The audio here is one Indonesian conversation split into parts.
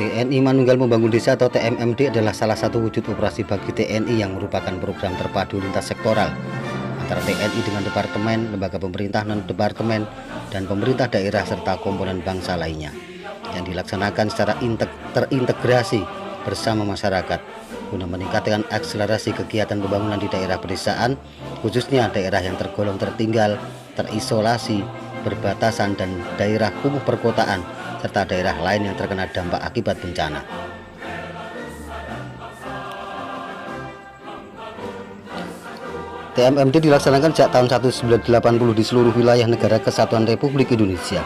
TNI Manunggal Membangun Desa atau TMMD adalah salah satu wujud operasi bakti TNI yang merupakan program terpadu lintas sektoral antara TNI dengan departemen, lembaga pemerintah non-departemen, dan pemerintah daerah serta komponen bangsa lainnya yang dilaksanakan secara terintegrasi bersama masyarakat guna meningkatkan akselerasi kegiatan pembangunan di daerah pedesaan, khususnya daerah yang tergolong tertinggal, terisolasi, berbatasan, dan daerah kumuh perkotaan serta daerah lain yang terkena dampak akibat bencana. TMMD dilaksanakan sejak tahun 1980 di seluruh wilayah negara Kesatuan Republik Indonesia.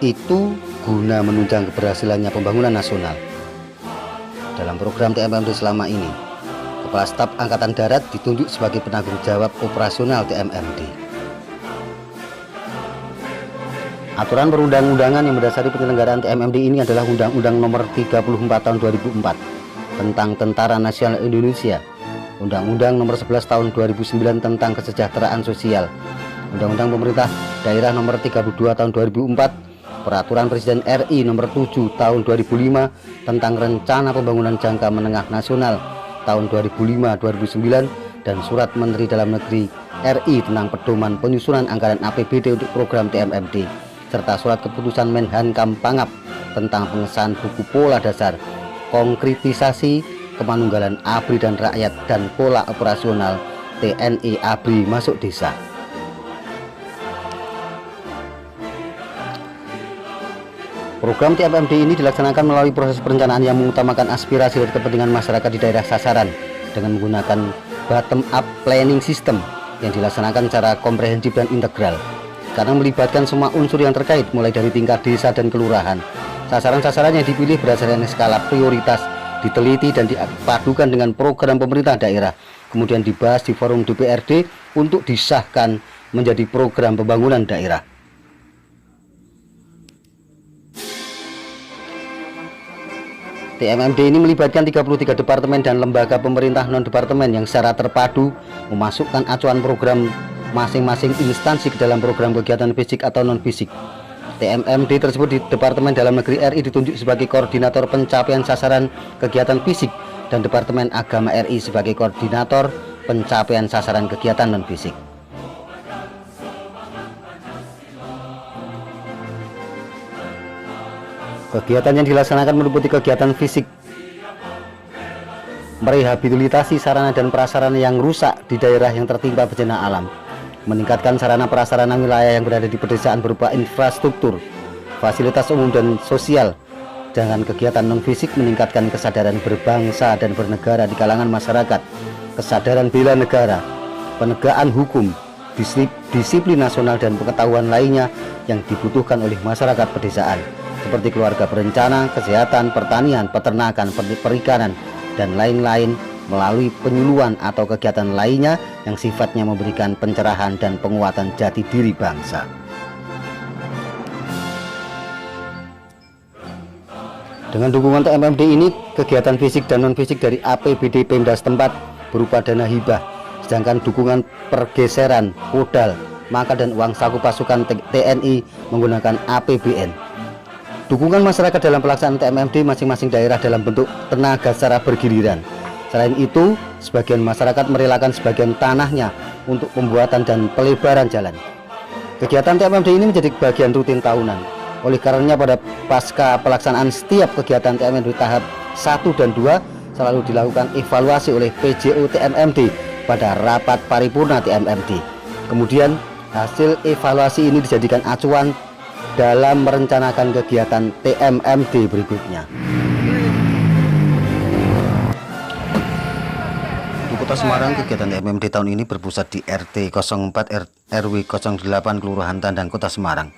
Itu guna menunjang keberhasilannya pembangunan nasional. Dalam program TMMD selama ini, Kepala Staf Angkatan Darat ditunjuk sebagai penanggung jawab operasional TMMD. Aturan perundang-undangan yang mendasari penyelenggaraan TMMD ini adalah Undang-Undang Nomor 34 Tahun 2004 tentang Tentara Nasional Indonesia, Undang-Undang Nomor 11 Tahun 2009 tentang Kesejahteraan Sosial, Undang-Undang Pemerintah Daerah Nomor 32 Tahun 2004, Peraturan Presiden RI Nomor 7 Tahun 2005 tentang Rencana Pembangunan Jangka Menengah Nasional tahun 2005-2009, dan Surat Menteri Dalam Negeri RI tentang pedoman penyusunan anggaran APBD untuk program TMMD, serta Surat Keputusan Menhankam Pangap tentang pengesahan buku pola dasar konkretisasi kemanunggalan ABRI dan rakyat dan pola operasional TNI ABRI masuk desa. Program TMMD ini dilaksanakan melalui proses perencanaan yang mengutamakan aspirasi dan kepentingan masyarakat di daerah sasaran dengan menggunakan bottom up planning system yang dilaksanakan secara komprehensif dan integral, karena melibatkan semua unsur yang terkait mulai dari tingkat desa dan kelurahan. Sasaran-sasaran yang dipilih berdasarkan skala prioritas diteliti dan dipadukan dengan program pemerintah daerah, kemudian dibahas di forum DPRD untuk disahkan menjadi program pembangunan daerah. TMMD ini melibatkan 33 departemen dan lembaga pemerintah non-departemen yang secara terpadu memasukkan acuan program masing-masing instansi ke dalam program kegiatan fisik atau non-fisik. TMMD tersebut di Departemen Dalam Negeri RI ditunjuk sebagai koordinator pencapaian sasaran kegiatan fisik dan Departemen Agama RI sebagai koordinator pencapaian sasaran kegiatan non-fisik. Kegiatan yang dilaksanakan meliputi kegiatan fisik, merehabilitasi sarana dan prasarana yang rusak di daerah yang tertimpa bencana alam, meningkatkan sarana prasarana wilayah yang berada di pedesaan berupa infrastruktur, fasilitas umum dan sosial. Dengan kegiatan non-fisik meningkatkan kesadaran berbangsa dan bernegara di kalangan masyarakat, kesadaran bela negara, penegakan hukum, disiplin nasional, dan pengetahuan lainnya yang dibutuhkan oleh masyarakat pedesaan, seperti keluarga berencana, kesehatan, pertanian, peternakan, perikanan, dan lain-lain, melalui penyuluhan atau kegiatan lainnya yang sifatnya memberikan pencerahan dan penguatan jati diri bangsa. Dengan dukungan TMMD ini, kegiatan fisik dan non-fisik dari APBD Pemda setempat berupa dana hibah, sedangkan dukungan pergeseran, modal, maka dan uang saku pasukan TNI menggunakan APBN. Dukungan masyarakat dalam pelaksanaan TMMD masing-masing daerah dalam bentuk tenaga secara bergiliran. Selain itu, sebagian masyarakat merelakan sebagian tanahnya untuk pembuatan dan pelebaran jalan. Kegiatan TMMD ini menjadi bagian rutin tahunan. Oleh karenanya pada pasca pelaksanaan setiap kegiatan TMMD tahap 1 dan 2 selalu dilakukan evaluasi oleh PJO TMMD pada rapat paripurna TMMD. Kemudian hasil evaluasi ini dijadikan acuan dalam merencanakan kegiatan TMMD berikutnya. Di Kota Semarang, kegiatan TMMD tahun ini berpusat di RT 04 RW 08 Kelurahan Tandang, Kota Semarang.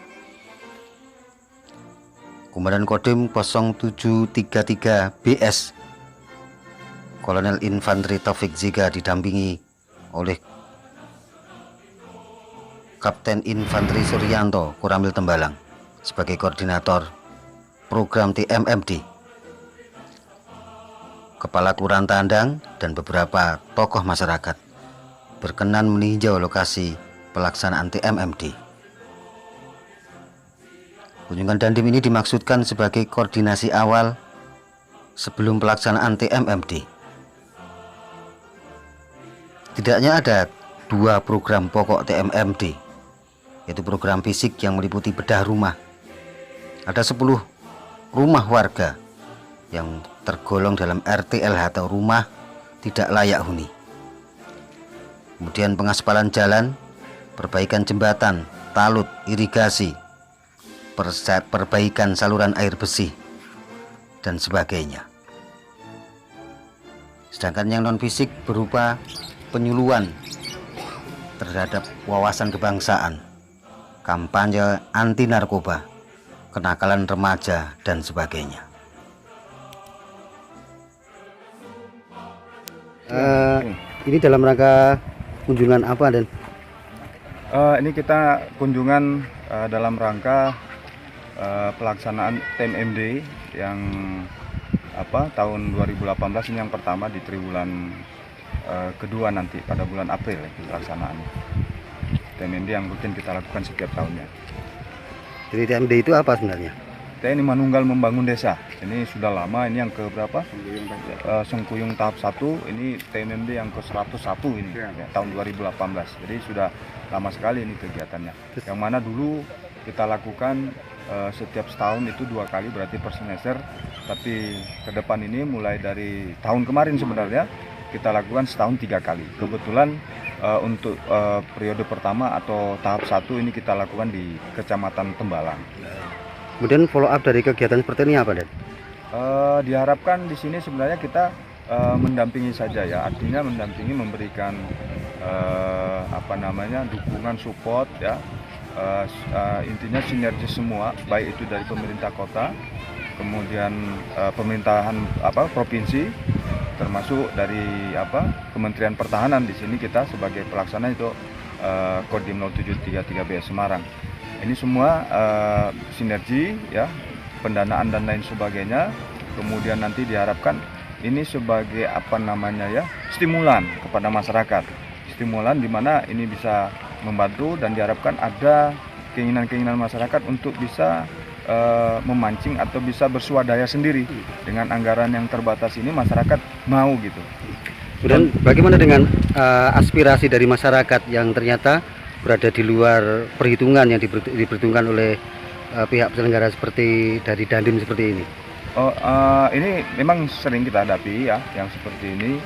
Komandan Kodim 0733 BS Kolonel Infanteri Taufik Ziga didampingi oleh Kapten Infanteri Suryanto Kuramil Tembalang sebagai koordinator program TMMD. Kepala Kelurahan Tandang dan beberapa tokoh masyarakat berkenan meninjau lokasi pelaksanaan TMMD. Kunjungan Dandim ini dimaksudkan sebagai koordinasi awal sebelum pelaksanaan TMMD. Tidaknya ada 2 program pokok TMMD, yaitu program fisik yang meliputi bedah rumah. Ada 10 rumah warga yang tergolong dalam RTLH atau rumah tidak layak huni. Kemudian pengaspalan jalan, perbaikan jembatan, talut, irigasi, perbaikan saluran air bersih, dan sebagainya. Sedangkan yang non fisik berupa penyuluhan terhadap wawasan kebangsaan, kampanye anti narkoba, kenakalan remaja, dan sebagainya. Ini dalam rangka kunjungan apa, Dan? Ini kita kunjungan dalam rangka pelaksanaan TMMD yang tahun 2018 ini yang pertama di triwulan kedua nanti pada bulan April pelaksanaan TMMD yang rutin kita lakukan setiap tahunnya. Jadi TMMD itu apa sebenarnya? TNI Manunggal Membangun Desa. Ini sudah lama, ini yang ke berapa? Sengkuyung tahap 1, ini TMMD yang ke 101 ini ya, tahun 2018. Jadi sudah lama sekali ini kegiatannya. Yang mana dulu kita lakukan setiap setahun itu 2 kali, berarti per semester. Tapi ke depan ini mulai dari tahun kemarin sebenarnya kita lakukan setahun 3 kali. Kebetulan untuk periode pertama atau tahap 1 ini kita lakukan di Kecamatan Tembalang. Kemudian follow up dari kegiatan seperti ini apa, Dan? Diharapkan di sini sebenarnya kita mendampingi saja ya, artinya mendampingi, memberikan dukungan, support ya, intinya sinergi semua, baik itu dari pemerintah kota, kemudian pemerintahan provinsi, termasuk dari Kementerian Pertahanan. Di sini kita sebagai pelaksana itu Kodim 0733B Semarang. Ini semua sinergi ya, pendanaan dan lain sebagainya. Kemudian nanti diharapkan ini sebagai stimulan kepada masyarakat. Stimulan di mana ini bisa membantu dan diharapkan ada keinginan-keinginan masyarakat untuk bisa memancing atau bisa bersuadaya sendiri. Dengan anggaran yang terbatas ini masyarakat mau gitu. Dan bagaimana dengan aspirasi dari masyarakat yang ternyata berada di luar perhitungan yang diperhitungkan oleh pihak penyelenggara seperti dari Dandim seperti ini? Ini memang sering kita hadapi ya, yang seperti ini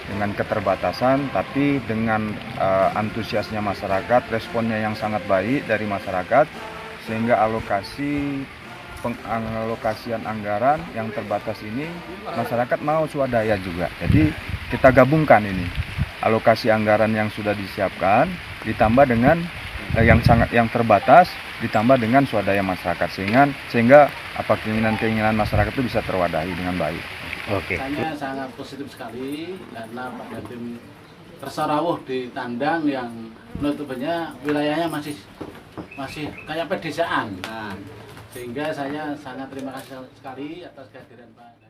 dengan keterbatasan, tapi dengan antusiasnya masyarakat, responnya yang sangat baik dari masyarakat, sehingga pengalokasian anggaran yang terbatas ini masyarakat mau swadaya juga. Jadi kita gabungkan ini alokasi anggaran yang sudah disiapkan ditambah dengan yang terbatas, ditambah dengan swadaya masyarakat, sehingga keinginan masyarakat itu bisa terwadahi dengan baik. Oke. Saya sangat positif sekali karena Pak Dandim tersarawuh di Tandang yang notabene wilayahnya masih kayak pedesaan. Nah, sehingga saya sangat terima kasih sekali atas kehadiran Pak